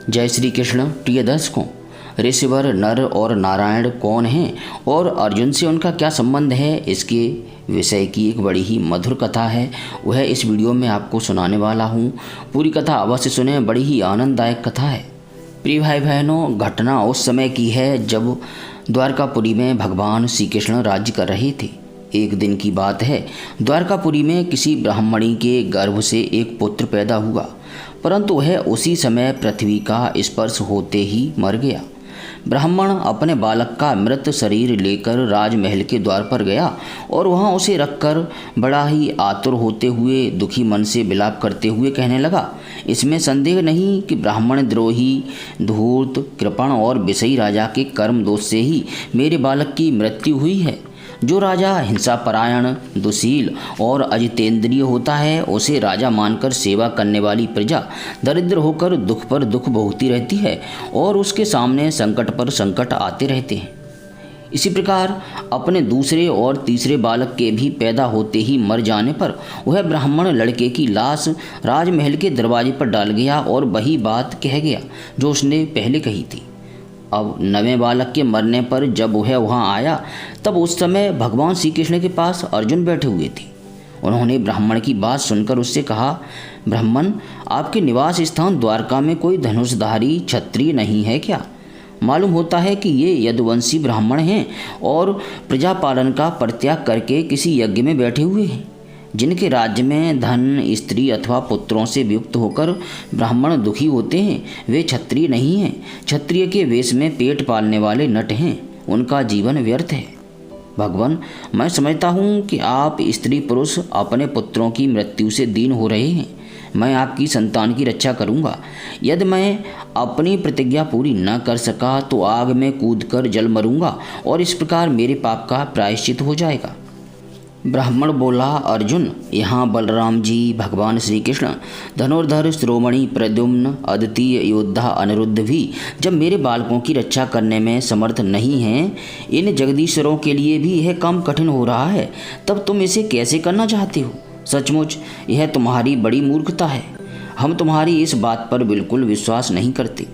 जय श्री कृष्ण। प्रिय दर्शकों, ऋषिवर नर और नारायण कौन हैं और अर्जुन से उनका क्या संबंध है, इसके विषय की एक बड़ी ही मधुर कथा है। वह इस वीडियो में आपको सुनाने वाला हूँ। पूरी कथा अवश्य सुने, बड़ी ही आनंददायक कथा है। प्रिय भाई बहनों, घटना उस समय की है जब द्वारकापुरी में भगवान श्री कृष्ण राज्य कर रहे थे। एक दिन की बात है, द्वारकापुरी में किसी ब्राह्मणी के गर्भ से एक पुत्र पैदा हुआ, परंतु वह उसी समय पृथ्वी का स्पर्श होते ही मर गया। ब्राह्मण अपने बालक का मृत शरीर लेकर राजमहल के द्वार पर गया और वहां उसे रखकर बड़ा ही आतुर होते हुए, दुखी मन से विलाप करते हुए कहने लगा, इसमें संदेह नहीं कि ब्राह्मण द्रोही, धूर्त, कृपण और विषयी राजा के कर्म दोष से ही मेरे बालक की मृत्यु हुई है। जो राजा हिंसापरायण, दुशील और अजितेंद्रिय होता है, उसे राजा मानकर सेवा करने वाली प्रजा दरिद्र होकर दुख पर दुख भोगती रहती है और उसके सामने संकट पर संकट आते रहते हैं। इसी प्रकार अपने दूसरे और तीसरे बालक के भी पैदा होते ही मर जाने पर वह ब्राह्मण लड़के की लाश राजमहल के दरवाजे पर डाल गया और वही बात कह गया जो उसने पहले कही थी। अब नवें बालक के मरने पर जब वह वहाँ आया, तब उस समय भगवान श्री कृष्ण के पास अर्जुन बैठे हुए थे। उन्होंने ब्राह्मण की बात सुनकर उससे कहा, ब्राह्मण, आपके निवास स्थान द्वारका में कोई धनुषधारी क्षत्रिय नहीं है क्या? मालूम होता है कि ये यदुवंशी ब्राह्मण हैं और प्रजापालन का परित्याग करके किसी यज्ञ में बैठे हुए हैं। जिनके राज्य में धन, स्त्री अथवा पुत्रों से वियुक्त होकर ब्राह्मण दुखी होते हैं, वे क्षत्रिय नहीं हैं। क्षत्रिय के वेश में पेट पालने वाले नट हैं, उनका जीवन व्यर्थ है। भगवान, मैं समझता हूँ कि आप स्त्री पुरुष अपने पुत्रों की मृत्यु से दीन हो रहे हैं। मैं आपकी संतान की रक्षा करूँगा। यदि मैं अपनी प्रतिज्ञा पूरी न कर सका तो आग में कूदकर जल मरूंगा और इस प्रकार मेरे पाप का प्रायश्चित हो जाएगा। ब्राह्मण बोला, अर्जुन, यहाँ बलराम जी, भगवान श्री कृष्ण, धनुर्धर शिरोमणि प्रद्युम्न, अद्वितीय योद्धा अनिरुद्ध भी जब मेरे बालकों की रक्षा करने में समर्थ नहीं हैं, इन जगदीश्वरों के लिए भी यह काम कठिन हो रहा है, तब तुम इसे कैसे करना चाहते हो? सचमुच यह तुम्हारी बड़ी मूर्खता है। हम तुम्हारी इस बात पर बिल्कुल विश्वास नहीं करते।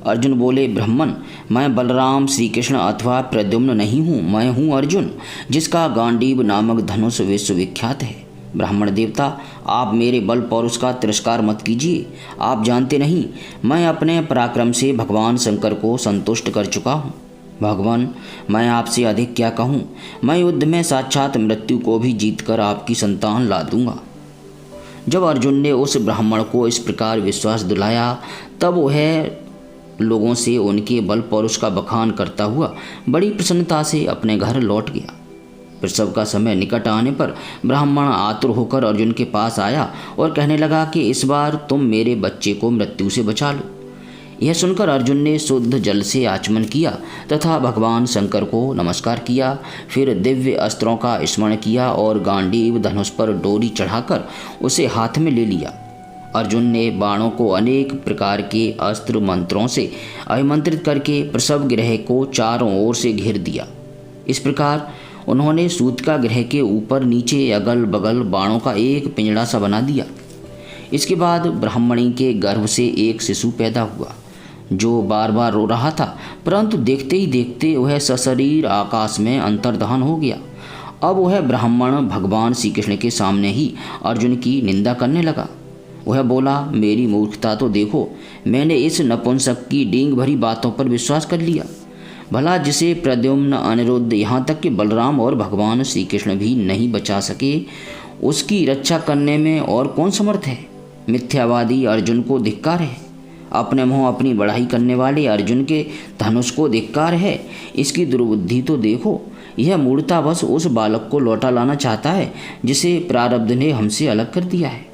अर्जुन बोले, ब्राह्मण, मैं बलराम श्री कृष्ण अथवा प्रद्युम्न नहीं हूँ, मैं हूँ अर्जुन, जिसका गांडीव नामक धनुष विश्वविख्यात है। ब्राह्मण देवता, आप मेरे बल पौरुष का तिरस्कार मत कीजिए। आप जानते नहीं, मैं अपने पराक्रम से भगवान शंकर को संतुष्ट कर चुका हूँ। भगवान, मैं आपसे अधिक क्या कहूँ, मैं युद्ध में साक्षात मृत्यु को भी जीतकर आपकी संतान ला दूंगा। जब अर्जुन ने उस ब्राह्मण को इस प्रकार विश्वास दिलाया, तब वह लोगों से उनके बल पौरुष का बखान करता हुआ बड़ी प्रसन्नता से अपने घर लौट गया। प्रसव का समय निकट आने पर ब्राह्मण आतुर होकर अर्जुन के पास आया और कहने लगा कि इस बार तुम मेरे बच्चे को मृत्यु से बचा लो। यह सुनकर अर्जुन ने शुद्ध जल से आचमन किया तथा भगवान शंकर को नमस्कार किया। फिर दिव्य अस्त्रों का स्मरण किया और गांडीव धनुष पर डोरी चढ़ाकर उसे हाथ में ले लिया। अर्जुन ने बाणों को अनेक प्रकार के अस्त्र मंत्रों से अभिमंत्रित करके प्रसव गृह को चारों ओर से घेर दिया। इस प्रकार उन्होंने सूतिका गृह के ऊपर नीचे अगल बगल बाणों का एक पिंजड़ा सा बना दिया। इसके बाद ब्राह्मणी के गर्भ से एक शिशु पैदा हुआ जो बार बार रो रहा था, परंतु देखते ही देखते वह सशरीर आकाश में अंतर्धान हो गया। अब वह ब्राह्मण भगवान श्री कृष्ण के सामने ही अर्जुन की निंदा करने लगा। वह बोला, मेरी मूर्खता तो देखो, मैंने इस नपुंसक की डींग भरी बातों पर विश्वास कर लिया। भला जिसे प्रद्युम्न, अनिरुद्ध, यहाँ तक कि बलराम और भगवान श्री कृष्ण भी नहीं बचा सके, उसकी रक्षा करने में और कौन समर्थ है? मिथ्यावादी अर्जुन को धिक्कार है। अपने मुँह अपनी बढ़ाई करने वाले अर्जुन के धनुष को धिक्कार है। इसकी दुर्बुद्धि तो देखो, यह मूर्खतावश उस बालक को लौटा लाना चाहता है जिसे प्रारब्ध ने हमसे अलग कर दिया है।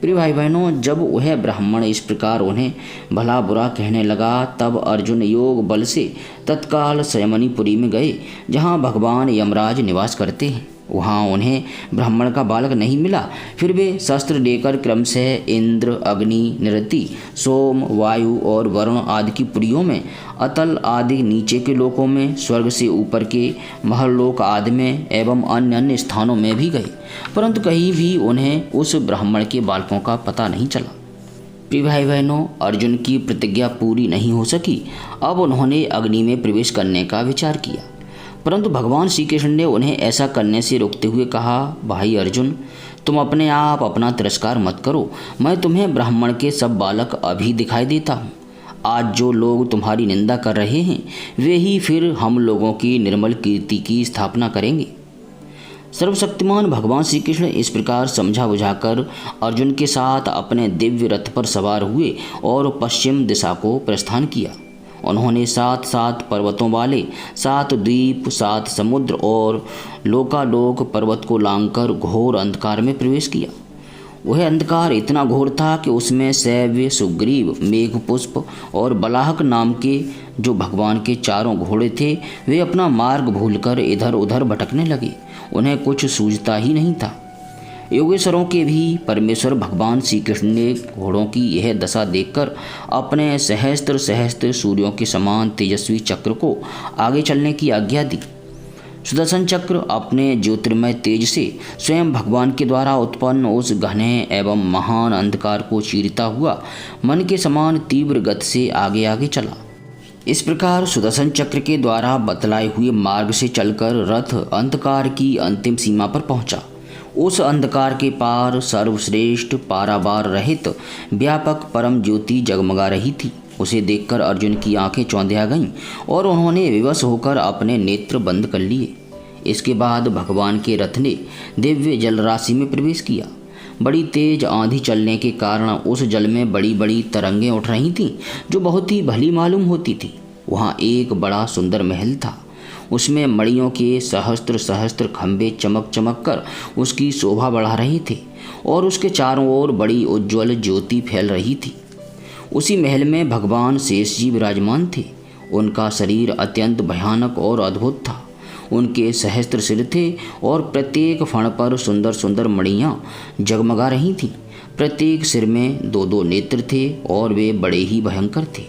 प्रिय भाई बहनों, जब वह ब्राह्मण इस प्रकार उन्हें भला बुरा कहने लगा, तब अर्जुन योग बल से तत्काल संयमनीपुरी में गए, जहाँ भगवान यमराज निवास करते हैं। वहाँ उन्हें ब्राह्मण का बालक नहीं मिला। फिर वे शस्त्र लेकर क्रमशः इंद्र, अग्नि, निरति, सोम, वायु और वरुण आदि की पुरियों में, अतल आदि नीचे के लोकों में, स्वर्ग से ऊपर के महलोक आदि में एवं अन्य अन्य स्थानों में भी गए, परंतु कहीं भी उन्हें उस ब्राह्मण के बालकों का पता नहीं चला। प्रिय भाई बहनों, अर्जुन की प्रतिज्ञा पूरी नहीं हो सकी। अब उन्होंने अग्नि में प्रवेश करने का विचार किया, परंतु भगवान श्री कृष्ण ने उन्हें ऐसा करने से रोकते हुए कहा, भाई अर्जुन, तुम अपने आप अपना तिरस्कार मत करो। मैं तुम्हें ब्राह्मण के सब बालक अभी दिखाई देता हूँ। आज जो लोग तुम्हारी निंदा कर रहे हैं वे ही फिर हम लोगों की निर्मल कीर्ति की स्थापना करेंगे। सर्वशक्तिमान भगवान श्री कृष्ण इस प्रकार समझा बुझाकर अर्जुन के साथ अपने दिव्य रथ पर सवार हुए और पश्चिम दिशा को प्रस्थान किया। उन्होंने 7 पर्वतों वाले 7 द्वीप, 7 समुद्र और लोकालोक पर्वत को लांघकर घोर अंधकार में प्रवेश किया। वह अंधकार इतना घोर था कि उसमें शैव्य, सुग्रीव, मेघपुष्प और बलाहक नाम के जो भगवान के चारों घोड़े थे वे अपना मार्ग भूलकर इधर उधर भटकने लगे। उन्हें कुछ सूझता ही नहीं था। योगेश्वरों के भी परमेश्वर भगवान श्री कृष्ण ने घोड़ों की यह दशा देखकर अपने सहस्त्र सहस्त्र सूर्यों के समान तेजस्वी चक्र को आगे चलने की आज्ञा दी। सुदर्शन चक्र अपने ज्योतिर्मय तेज से स्वयं भगवान के द्वारा उत्पन्न उस घने एवं महान अंधकार को चीरता हुआ मन के समान तीव्र गति से आगे आगे चला। इस प्रकार सुदर्शन चक्र के द्वारा बतलाए हुए मार्ग से चलकर रथ अंधकार की अंतिम सीमा पर पहुंचा। उस अंधकार के पार सर्वश्रेष्ठ पारावार रहित व्यापक परम ज्योति जगमगा रही थी। उसे देखकर अर्जुन की आंखें चौंधिया गईं और उन्होंने विवश होकर अपने नेत्र बंद कर लिए। इसके बाद भगवान के रथ ने दिव्य जलराशि में प्रवेश किया। बड़ी तेज आंधी चलने के कारण उस जल में बड़ी बड़ी तरंगें उठ रही थीं, जो बहुत ही भली मालूम होती थी। वहाँ एक बड़ा सुंदर महल था। उसमें मणियों के सहस्त्र सहस्त्र खंभे चमक चमक कर उसकी शोभा बढ़ा रहे थे और उसके चारों ओर बड़ी उज्ज्वल ज्योति फैल रही थी। उसी महल में भगवान शेष जी विराजमान थे। उनका शरीर अत्यंत भयानक और अद्भुत था। उनके सहस्त्र सिर थे और प्रत्येक फण पर सुंदर सुंदर मणियाँ जगमगा रही थीं। प्रत्येक सिर में 2 नेत्र थे और वे बड़े ही भयंकर थे।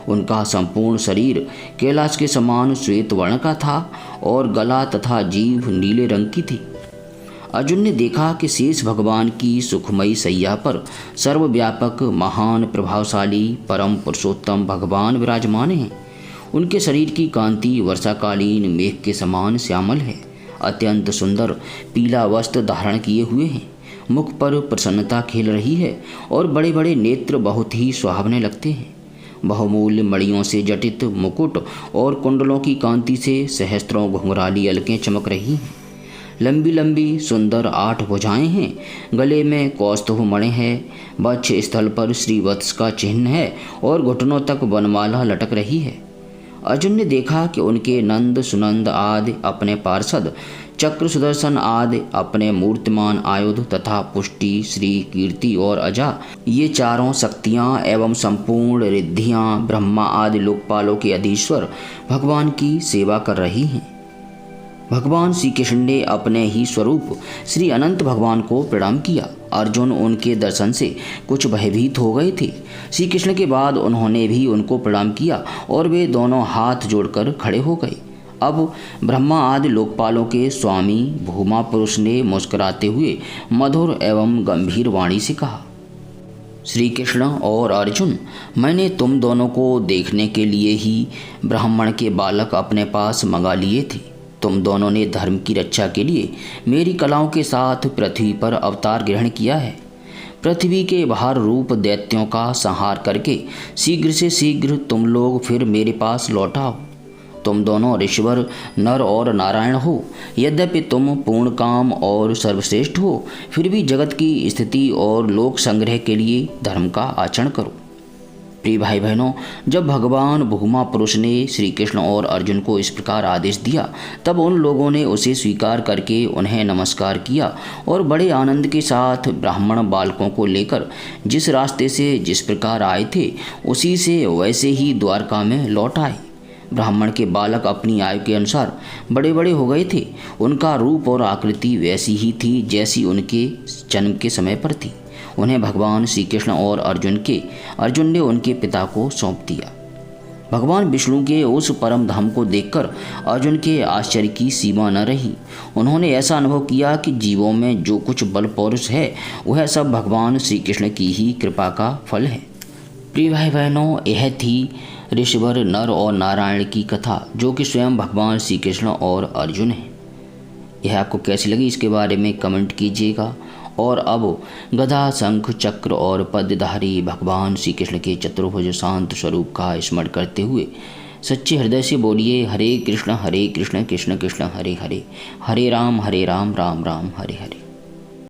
उनका संपूर्ण शरीर कैलाश के समान श्वेत वर्ण का था और गला तथा जीभ नीले रंग की थी। अर्जुन ने देखा कि शेष भगवान की सुखमयी सैया पर सर्वव्यापक महान प्रभावशाली परम पुरुषोत्तम भगवान विराजमान हैं। उनके शरीर की कांति वर्षाकालीन मेघ के समान श्यामल है। अत्यंत सुंदर पीला वस्त्र धारण किए हुए हैं। मुख पर प्रसन्नता खेल रही है और बड़े बड़े नेत्र बहुत ही सुहावने लगते हैं। बहुमूल्य मणियों से जटित मुकुट और कुंडलों की कांति से सहस्त्रों घुंघराली अलकें चमक रही हैं। लंबी लंबी सुंदर 8 भुजाएं हैं। गले में कौस्तुभ मणि है। वक्ष स्थल पर श्रीवत्स का चिन्ह है और घुटनों तक वनमाला लटक रही है। अर्जुन ने देखा कि उनके नंद सुनंद आदि अपने पार्षद, चक्र सुदर्शन आदि अपने मूर्तिमान आयुध तथा पुष्टि, श्री, कीर्ति और अजा ये चारों शक्तियाँ एवं संपूर्ण रिद्धियाँ ब्रह्मा आदि लोकपालों के अधीश्वर भगवान की सेवा कर रही हैं। भगवान श्री कृष्ण ने अपने ही स्वरूप श्री अनंत भगवान को प्रणाम किया। अर्जुन उनके दर्शन से कुछ भयभीत हो गए थे। श्री कृष्ण के बाद उन्होंने भी उनको प्रणाम किया और वे दोनों हाथ जोड़कर खड़े हो गए। अब ब्रह्मा आदि लोकपालों के स्वामी भूमा पुरुष ने मुस्कुराते हुए मधुर एवं गंभीर वाणी से कहा, श्री कृष्ण और अर्जुन, मैंने तुम दोनों को देखने के लिए ही ब्राह्मण के बालक अपने पास मंगा लिए थे। तुम दोनों ने धर्म की रक्षा के लिए मेरी कलाओं के साथ पृथ्वी पर अवतार ग्रहण किया है। पृथ्वी के बाहर रूप दैत्यों का संहार करके शीघ्र से शीघ्र तुम लोग फिर मेरे पास लौट आओ। तुम दोनों ऋषिवर नर और नारायण हो। यद्यपि तुम पूर्ण काम और सर्वश्रेष्ठ हो, फिर भी जगत की स्थिति और लोक संग्रह के लिए धर्म का आचरण करो। प्रिय भाई बहनों, जब भगवान भूमा पुरुष ने श्री कृष्ण और अर्जुन को इस प्रकार आदेश दिया, तब उन लोगों ने उसे स्वीकार करके उन्हें नमस्कार किया और बड़े आनंद के साथ ब्राह्मण बालकों को लेकर जिस रास्ते से जिस प्रकार आए थे उसी से वैसे ही द्वारका में लौट आए। ब्राह्मण के बालक अपनी आयु के अनुसार बड़े बड़े हो गए थे। उनका रूप और आकृति वैसी ही थी जैसी उनके जन्म के समय पर थी। उन्हें भगवान श्री कृष्ण और अर्जुन ने उनके पिता को सौंप दिया। भगवान विष्णु के उस परम धाम को देखकर अर्जुन के आश्चर्य की सीमा न रही। उन्होंने ऐसा अनुभव किया कि जीवों में जो कुछ बल पौरुष है वह सब भगवान श्री कृष्ण की ही कृपा का फल है। प्रिय भाई बहनों, यह थी ऋषिवर नर और नारायण की कथा, जो कि स्वयं भगवान श्री कृष्ण और अर्जुन है। यह आपको कैसी लगी इसके बारे में कमेंट कीजिएगा। और अब गदा, शंख, चक्र और पद्मधारी भगवान श्री कृष्ण के चतुर्भुज शांत स्वरूप का स्मरण करते हुए सच्चे हृदय से बोलिए हरे कृष्ण कृष्ण कृष्ण हरे हरे, हरे राम राम राम हरे हरे।